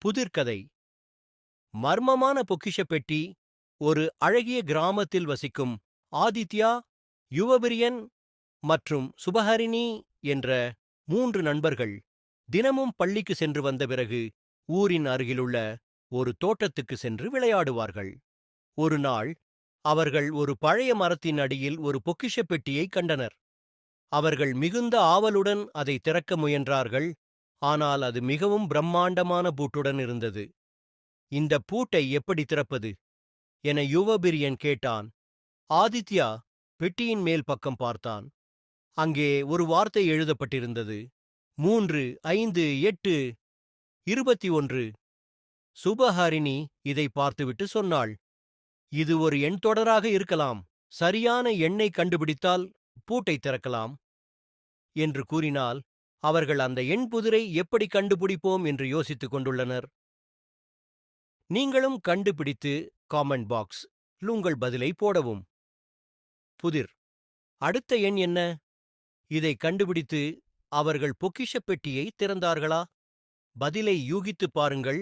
புதிர்கதை. மர்மமான பொக்கிஷப் பெட்டி. ஒரு அழகிய கிராமத்தில் வசிக்கும் ஆதித்யா, யுவபிரியன் மற்றும் சுபஹரிணி என்ற 3 நண்பர்கள் தினமும் பள்ளிக்கு சென்று வந்த பிறகு ஊரின் அருகிலுள்ள ஒரு தோட்டத்துக்கு சென்று விளையாடுவார்கள். ஒரு நாள் அவர்கள் ஒரு பழைய மரத்தின் அடியில் ஒரு பொக்கிஷப் பெட்டியைக் கண்டனர். அவர்கள் மிகுந்த ஆவலுடன் அதை திறக்க முயன்றார்கள். ஆனால் அது மிகவும் பிரம்மாண்டமான பூட்டுடன் இருந்தது. இந்த பூட்டை எப்படி திறப்பது என யுவபிரியன் கேட்டான். ஆதித்யா பெட்டியின் மேல் பக்கம் பார்த்தான். அங்கே ஒரு வார்த்தை எழுதப்பட்டிருந்தது. 3, 5, 8, 21. சுபஹரிணி இதை பார்த்துவிட்டு சொன்னாள், இது ஒரு எண் தொடராக இருக்கலாம். சரியான எண்ணை கண்டுபிடித்தால் பூட்டை திறக்கலாம் என்று கூறினால், அவர்கள் அந்த எண் புதிரை எப்படி கண்டுபிடிப்போம் என்று யோசித்துக் கொண்டுள்ளனர். நீங்களும் கண்டுபிடித்து காமெண்ட் பாக்ஸ் உங்கள் பதிலை போடவும். புதிர். அடுத்த எண் என்ன? இதை கண்டுபிடித்து அவர்கள் பொக்கிஷப் பெட்டியை திறந்தார்களா? பதிலை யூகித்துப் பாருங்கள்.